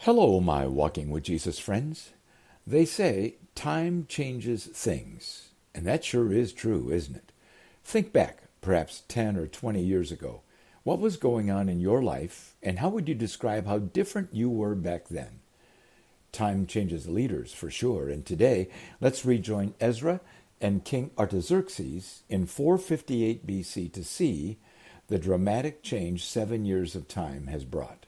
Hello, my Walking with Jesus friends. They say time changes things, and that sure is true, isn't it? Think back, perhaps 10 or 20 years ago. What was going on in your life, and how would you describe how different you were back then? Time changes leaders, for sure, and today let's rejoin Ezra and King Artaxerxes in 458 BC to see the dramatic change 7 years of time has brought.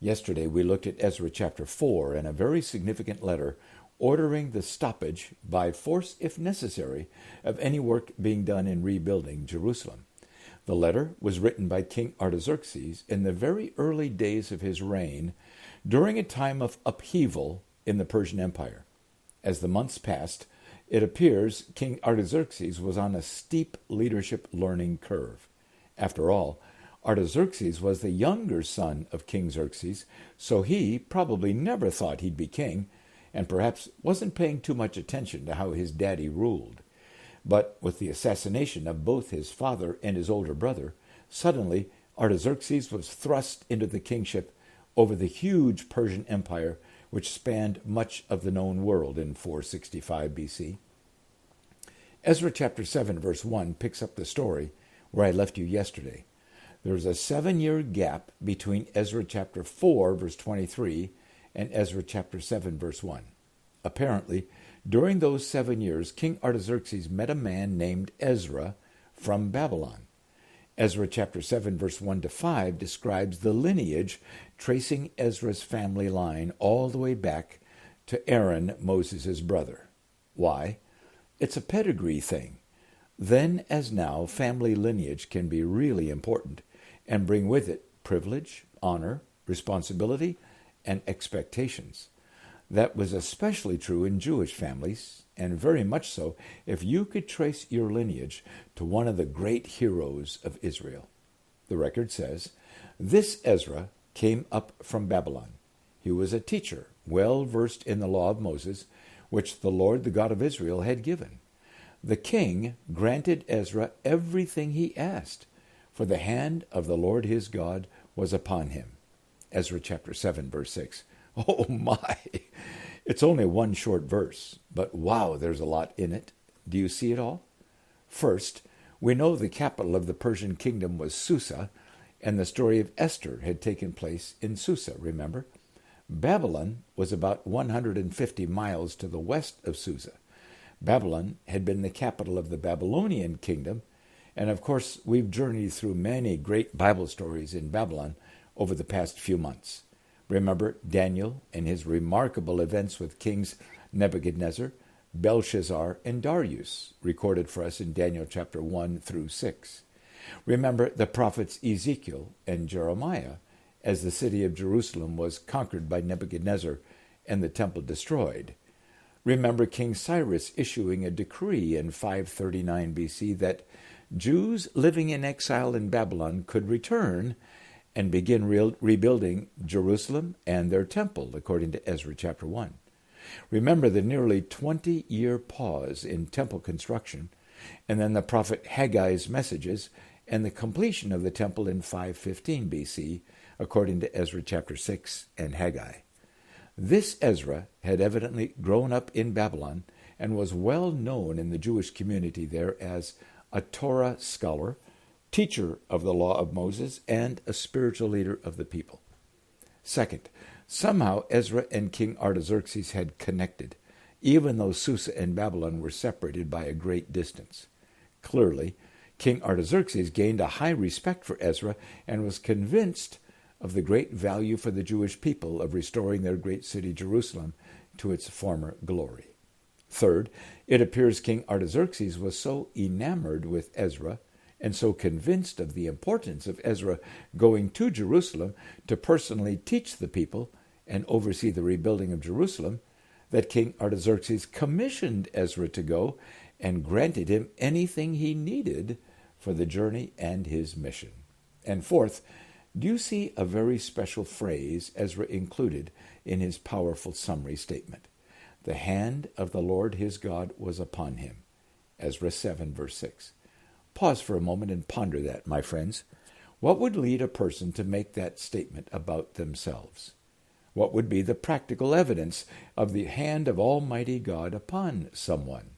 Yesterday we looked at Ezra chapter 4 and a very significant letter ordering the stoppage, by force if necessary, of any work being done in rebuilding Jerusalem. The letter was written by King Artaxerxes in the very early days of his reign, during a time of upheaval in the Persian Empire. As the months passed, it appears King Artaxerxes was on a steep leadership learning curve. After all, Artaxerxes was the younger son of King Xerxes, so he probably never thought he'd be king, and perhaps wasn't paying too much attention to how his daddy ruled. But with the assassination of both his father and his older brother, suddenly Artaxerxes was thrust into the kingship over the huge Persian Empire, which spanned much of the known world in 465 BC. Ezra chapter 7 verse 1 picks up the story where I left you yesterday. There's a 7-year gap between Ezra chapter 4 verse 23 and Ezra chapter 7 verse 1. Apparently, during those 7 years, King Artaxerxes met a man named Ezra from Babylon. Ezra chapter 7 verse 1 to 5 describes the lineage tracing Ezra's family line all the way back to Aaron, Moses' brother. Why? It's a pedigree thing. Then as now, family lineage can be really important and bring with it privilege, honor, responsibility, and expectations. That was especially true in Jewish families, and very much so if you could trace your lineage to one of the great heroes of Israel. The record says, "This Ezra came up from Babylon. He was a teacher, well versed in the law of Moses, which the Lord, the God of Israel, had given. The king granted Ezra everything he asked, for the hand of the Lord his God was upon him." Ezra chapter 7, verse 6. Oh my! It's only one short verse, but wow, there's a lot in it. Do you see it all? First, we know the capital of the Persian kingdom was Susa, and the story of Esther had taken place in Susa, remember? Babylon was about 150 miles to the west of Susa. Babylon had been the capital of the Babylonian kingdom, and of course we've journeyed through many great Bible stories in Babylon over the past few months. Remember Daniel and his remarkable events with kings Nebuchadnezzar, Belshazzar, and Darius, recorded for us in Daniel chapter 1 through 6. Remember the prophets Ezekiel and Jeremiah, as the city of Jerusalem was conquered by Nebuchadnezzar and the temple destroyed. Remember King Cyrus issuing a decree in 539 BC that Jews living in exile in Babylon could return and begin rebuilding Jerusalem and their temple, according to Ezra chapter 1. Remember the nearly 20-year pause in temple construction, and then the prophet Haggai's messages and the completion of the temple in 515 BC, according to Ezra chapter 6 and Haggai. This Ezra had evidently grown up in Babylon and was well known in the Jewish community there as a Torah scholar, teacher of the law of Moses, and a spiritual leader of the people. Second, somehow Ezra and King Artaxerxes had connected, even though Susa and Babylon were separated by a great distance. Clearly, King Artaxerxes gained a high respect for Ezra and was convinced of the great value for the Jewish people of restoring their great city Jerusalem to its former glory. Third, it appears King Artaxerxes was so enamored with Ezra and so convinced of the importance of Ezra going to Jerusalem to personally teach the people and oversee the rebuilding of Jerusalem, that King Artaxerxes commissioned Ezra to go and granted him anything he needed for the journey and his mission. And fourth, do you see a very special phrase Ezra included in his powerful summary statement? The hand of the Lord his God was upon him. Ezra 7, verse 6. Pause for a moment and ponder that, my friends. What would lead a person to make that statement about themselves? What would be the practical evidence of the hand of Almighty God upon someone?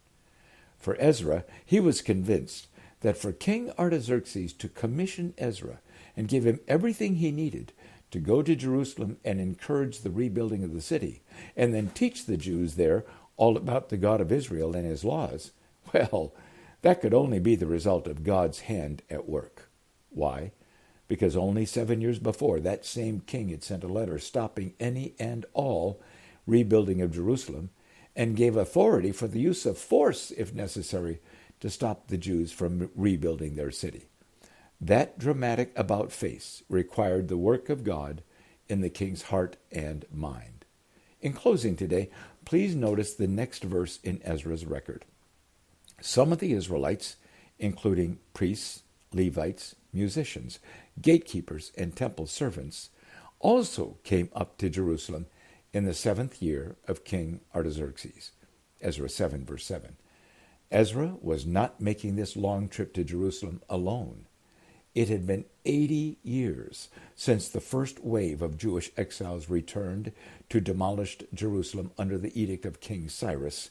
For Ezra, he was convinced that for King Artaxerxes to commission Ezra and give him everything he needed to go to Jerusalem and encourage the rebuilding of the city, and then teach the Jews there all about the God of Israel and his laws, well, that could only be the result of God's hand at work. Why? Because only 7 years before, that same king had sent a letter stopping any and all rebuilding of Jerusalem and gave authority for the use of force, if necessary, to stop the Jews from rebuilding their city. That dramatic about-face required the work of God in the king's heart and mind. In closing today, please notice the next verse in Ezra's record. Some of the Israelites, including priests, Levites, musicians, gatekeepers, and temple servants, also came up to Jerusalem in the 7th year of King Artaxerxes. Ezra 7, verse 7. Ezra was not making this long trip to Jerusalem alone. It had been 80 years since the first wave of Jewish exiles returned to demolished Jerusalem under the edict of King Cyrus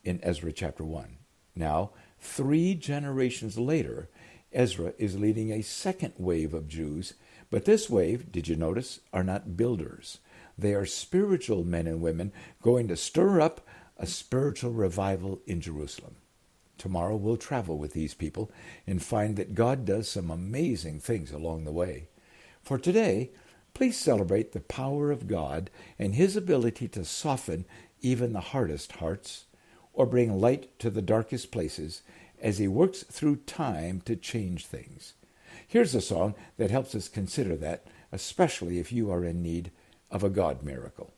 in Ezra chapter 1. Now, 3 generations later, Ezra is leading a second wave of Jews, but this wave, did you notice, are not builders. They are spiritual men and women going to stir up a spiritual revival in Jerusalem. Tomorrow we'll travel with these people and find that God does some amazing things along the way. For today, please celebrate the power of God and his ability to soften even the hardest hearts or bring light to the darkest places as he works through time to change things. Here's a song that helps us consider that, especially if you are in need of a God miracle.